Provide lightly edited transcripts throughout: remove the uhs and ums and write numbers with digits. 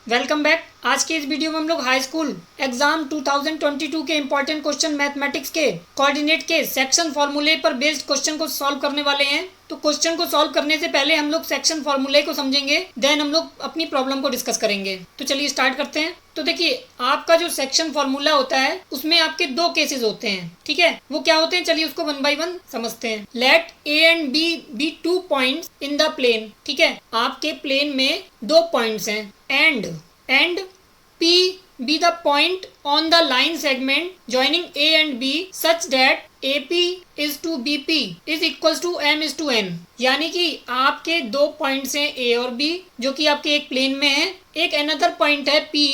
Welcome back. आज के इस वीडियो में हम लोग हाई स्कूल एग्जाम 2022 के इंपॉर्टेंट क्वेश्चन मैथमेटिक्स के कोऑर्डिनेट के सेक्शन फॉर्मूले पर बेस्ड क्वेश्चन को सॉल्व करने वाले हैं। तो क्वेश्चन को सॉल्व करने से पहले हम लोग सेक्शन फॉर्मूले को समझेंगे, देन हम लोग अपनी प्रॉब्लम को डिस्कस करेंगे। तो चलिए स्टार्ट करते हैं। तो देखिए, आपका जो सेक्शन फॉर्मूला होता है उसमें आपके दो केसेस होते हैं, ठीक है। वो क्या होते हैं, चलिए उसको वन बाय वन समझते हैं। Let A and B be 2 points in the plane, ठीक है। आपके प्लेन में दो पॉइंट्स हैं and P be the point on the line segment joining A and B such that AP is to BP is equals to M is to N। यानी कि आपके दो पॉइंट्स हैं A और B जो कि आपके एक प्लेन में है, एक अनदर पॉइंट है P,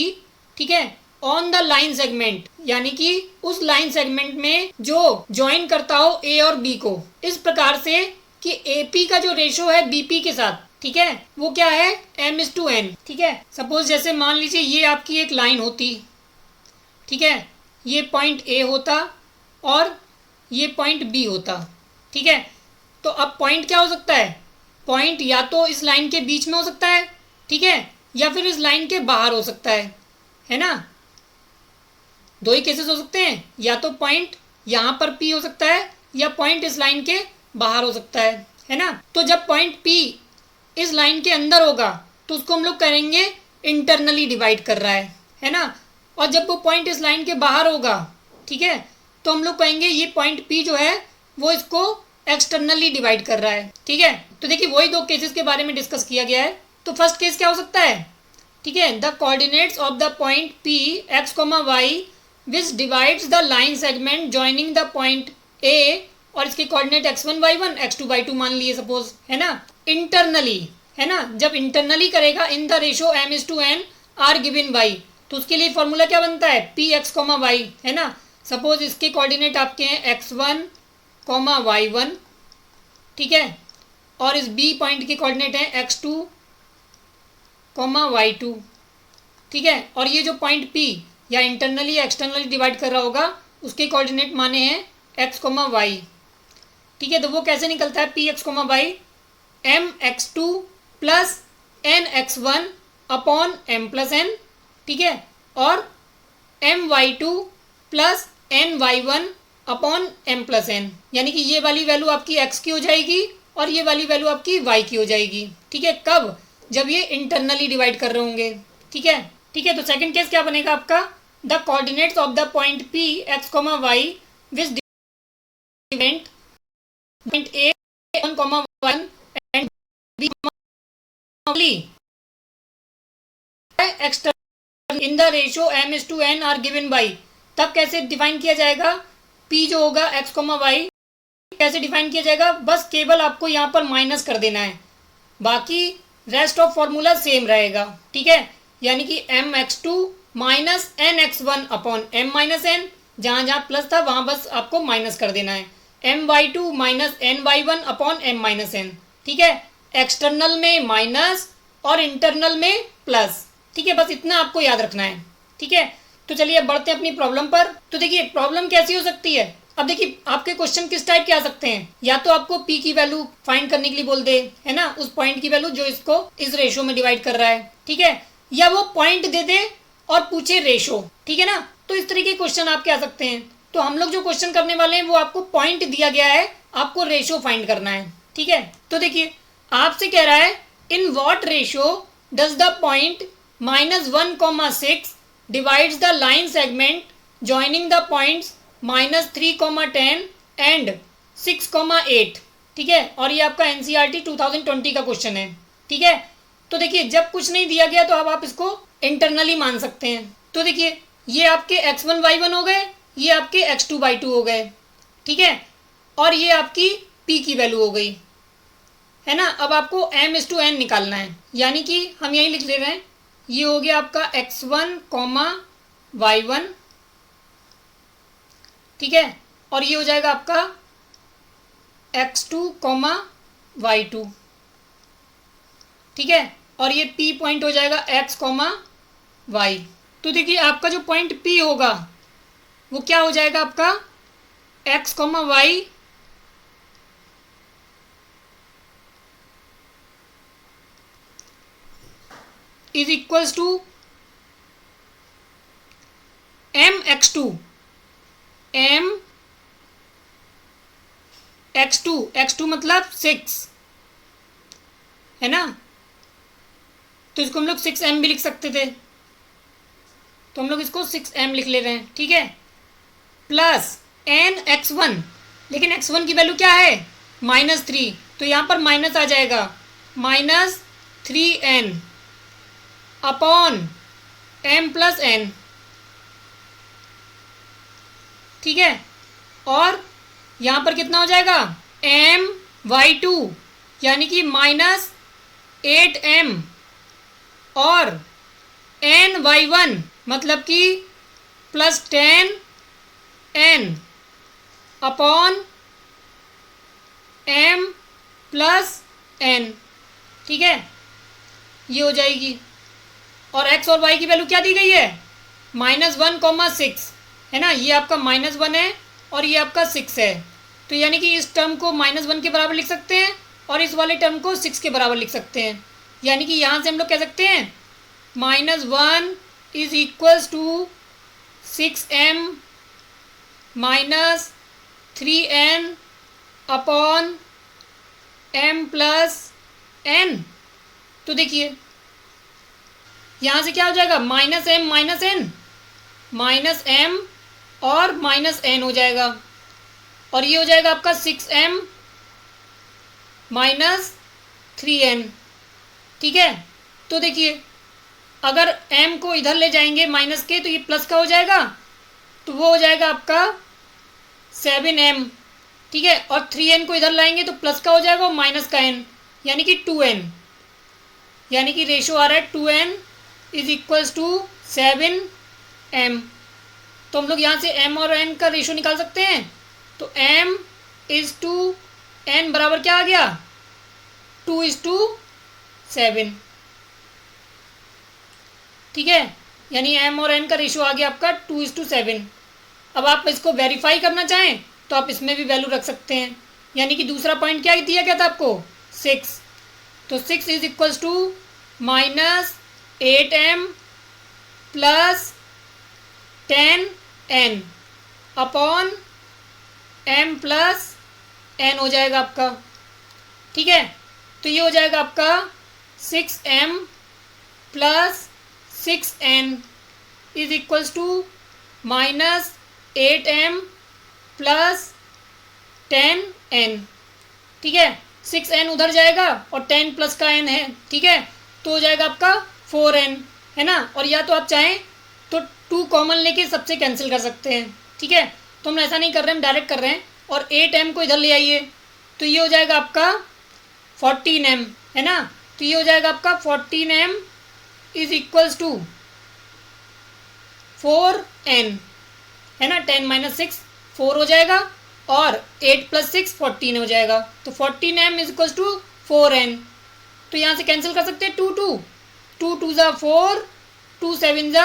ठीक है, ऑन द लाइन सेगमेंट, यानी कि उस लाइन सेगमेंट में जो ज्वाइन करता हो A और B को, इस प्रकार से कि AP का जो रेशो है BP के साथ, ठीक है, वो क्या है M/N, ठीक है। सपोज जैसे मान लीजिए ये आपकी एक लाइन होती, ठीक है, ये पॉइंट A होता और ये पॉइंट B होता, ठीक है। तो अब पॉइंट क्या हो सकता है, पॉइंट या तो इस लाइन के बीच में हो सकता है, ठीक है, या फिर इस लाइन के बाहर हो सकता है ना। दो ही केसेस हो सकते हैं, या तो पॉइंट यहाँ पर P हो सकता है या पॉइंट इस लाइन के बाहर हो सकता है ना। तो जब पॉइंट P इस लाइन के अंदर होगा तो उसको हम लोग करेंगे इंटरनली डिवाइड कर रहा है ना। और जब वो पॉइंट इस लाइन के बाहर होगा, ठीक है, तो हम लोग कहेंगे ये पॉइंट P जो है वो इसको एक्सटर्नली डिवाइड कर रहा है, ठीक है। तो देखिए वही दो केसेस के बारे में डिस्कस किया गया है। तो फर्स्ट केस क्या हो सकता है, ठीक है, the coordinates of the point P x, y which divides the line segment joining the point A, और इसके coordinate x1 y1 x2 y2 मान लिए सपोज, है ना, इंटरनली, है ना। जब इंटरनली करेगा in the ratio M/N are given y, तो उसके लिए फॉर्मूला क्या बनता है P x, y, है ना। सपोज इसके कोऑर्डिनेट आपके हैं x1, y1, ठीक है, और इस B पॉइंट के कोऑर्डिनेट हैं x2, y2, ठीक है। और ये जो पॉइंट P या इंटरनली या एक्सटर्नली डिवाइड कर रहा होगा उसके कोऑर्डिनेट माने हैं x, y, ठीक है। तो वो कैसे निकलता है P x, y mx2 plus nx1 upon m plus n, ठीक है, और my2 plus ny1 upon m plus n, यानी कि ये वाली वैल्यू आपकी x की हो जाएगी और ये वाली वैल्यू आपकी y की हो जाएगी, ठीक है। कब, जब ये इंटरनली डिवाइड कर रहे होंगे, ठीक है, ठीक है। तो सेकंड केस क्या बनेगा आपका, the coordinates of the point P x, y which divide point A 1, 1 and B external in the ratio M/N are given by। तब कैसे डिफाइन किया जाएगा, P जो होगा x, y कैसे डिफाइन किया जाएगा, बस केवल आपको यहाँ पर माइनस कर देना है, बाकी रेस्ट ऑफ फॉर्मूला सेम रहेगा, ठीक है। यानी कि mx2 minus nx1 upon m minus n, जहाँ जहाँ प्लस था वहाँ बस आपको माइनस कर देना है, my2 minus ny1 upon m minus n, ठीक है। एक्सटर्नल में माइनस और इंटरनल में प्लस, ठीक है, बस इतना आपको याद रखना है, ठीक है। तो चलिए अब बढ़ते हैं अपनी प्रॉब्लम पर। तो देखिए प्रॉब्लम कैसी हो सकती है, अब देखिए आपके क्वेश्चन किस टाइप के आ सकते हैं, या तो आपको P की वैल्यू फाइंड करने के लिए बोल दे, है ना, उस पॉइंट की वैल्यू जो इसको इस रेशो में डिवाइड कर रहा है, ठीक है, या वो पॉइंट दे दे और पूछे रेशो, ठीक है ना। तो इस तरीके के क्वेश्चन आपके आ सकते हैं। तो हम लोग जो क्वेश्चन करने वाले हैं वो आपको पॉइंट दिया गया है, आपको रेशो फाइंड करना है, ठीक है। तो देखिए आपसे कह रहा है in what ratio does the point -1, 6 divides the line segment joining the points -3, 10 and 6, 8, ठीक है। और ये आपका NCERT 2020 का क्वेश्चन है, ठीक है। तो देखिए जब कुछ नहीं दिया गया तो अब आप इसको इंटरनली मान सकते हैं। तो देखिए ये आपके x1 y1 हो गए, ये आपके x2 y2 हो गए, ठीक है, और ये आपकी P की वैल्यू हो गई, है ना। अब आपको M/N निकालना है, यानी कि हम यही लिख ले रहे हैं, ये हो गया आपका x1, y1, ठीक है, और ये हो जाएगा आपका x2, y2, ठीक है, और ये P पॉइंट हो जाएगा x, y। तो देखिए आपका जो पॉइंट P होगा वो क्या हो जाएगा आपका x, y is equals to mx2 x2 मतलब 6 है ना, तो इसको हम लोग 6m भी लिख सकते थे, तो हम लोग इसको 6m लिख ले रहे हैं, ठीक है। प्लस nx1, लेकिन x1 की वैल्यू क्या है -3, तो यहाँ पर माइनस आ जाएगा, -3n upon m plus n, ठीक है। और यहाँ पर कितना हो जाएगा my2 यानी कि -8m और ny1 मतलब कि +10n upon m plus n, ठीक है, ये हो जाएगी। और x और y की वैल्यू क्या दी गई है -1,6 है ना, ये आपका -1 है और ये आपका 6 है, तो यानी कि इस टर्म को -1 के बराबर लिख सकते हैं और इस वाले टर्म को 6 के बराबर लिख सकते हैं। यानी कि यहाँ से हम लोग कह सकते हैं -1 is equals to 6m -3n upon m plus n। तो देखिए यहाँ से क्या हो जाएगा -m -n और -n हो जाएगा, और ये हो जाएगा आपका 6m -3n, ठीक है। तो देखिए अगर m को इधर ले जाएंगे माइनस के तो ये प्लस का हो जाएगा, तो वो हो जाएगा आपका 7m, ठीक है। और 3n को इधर लाएंगे तो प्लस का हो जाएगा और माइनस का n यानी कि 2n, यानी कि रेशो आ रहा है 2n is equals to 7m। तो हम लोग यहाँ से m और n का रेशो निकाल सकते हैं, तो m इज टू n बराबर क्या आ गया 2:7, ठीक है, यानी m और n का रेशो आ गया आपका 2:7। अब आप इसको वेरीफाई करना चाहें तो आप इसमें भी वैल्यू रख सकते हैं, यानी कि दूसरा पॉइंट क्या दिया गया था आपको 6, तो 6 is equals to -8m plus 10n upon m plus n हो जाएगा आपका, ठीक है। तो ये हो जाएगा आपका 6m plus 6n is equals to -8m plus 10n, ठीक है। 6n उधर जाएगा और 10 प्लस का n है, ठीक है, तो हो जाएगा आपका 4n, है ना। और या तो आप चाहें तो 2 कॉमन लेके सबसे कैंसिल कर सकते हैं, ठीक है। तो हम ऐसा नहीं कर रहे हैं, हम डायरेक्ट कर रहे हैं, और 8m को इधर ले आइए तो ये हो जाएगा आपका 14m, है ना। तो ये हो जाएगा आपका 14m is equals to 4n, है ना, 10 - 6 4 हो जाएगा और 8 + 6 14 हो जाएगा, तो 14m is equals to 4n। तो यहाँ से कैंसिल कर सकते हैं 2 2 = 4 2 7 =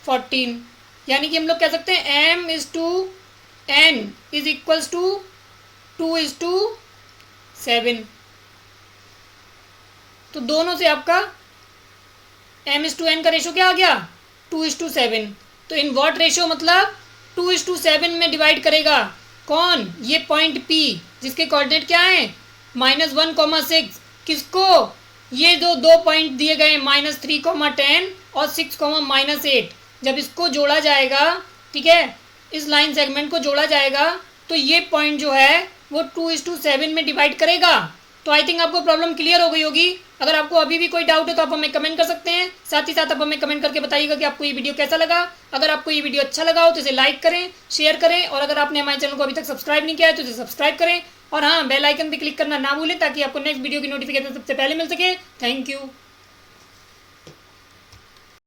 14, यानी कि हम लोग कह सकते हैं m is to n is equals to 2:7। तो दोनों से आपका m इज टू n का रेशो क्या आ गया 2:7। तो इन व्हाट रेशो मतलब 2:7 में डिवाइड करेगा कौन, ये पॉइंट P जिसके कोऑर्डिनेट क्या है -1,6, किसको, ये जो दो पॉइंट दिए गए -3,10 और 6,-8, जब इसको जोड़ा जाएगा, ठीक है, इस लाइन सेगमेंट को जोड़ा जाएगा तो ये पॉइंट जो है वो 2:7 में डिवाइड करेगा। तो आई थिंक आपको प्रॉब्लम क्लियर हो गई होगी। अगर आपको अभी भी कोई डाउट है तो आप हमें कमेंट कर सकते हैं, साथ ही साथ आप हमें कमेंट करके बताइएगा कि आपको ये वीडियो कैसा लगा। अगर आपको ये वीडियो अच्छा लगा हो तो इसे लाइक करें, शेयर करें, और अगर आपने हमारे चैनल को अभी तक सब्सक्राइब नहीं किया है तो इसे सब्सक्राइब करें, और हाँ, बेल आइकन पर क्लिक करना ना भूलें ताकि आपको नेक्स्ट वीडियो की नोटिफिकेशन सबसे पहले मिल सके। Thank you.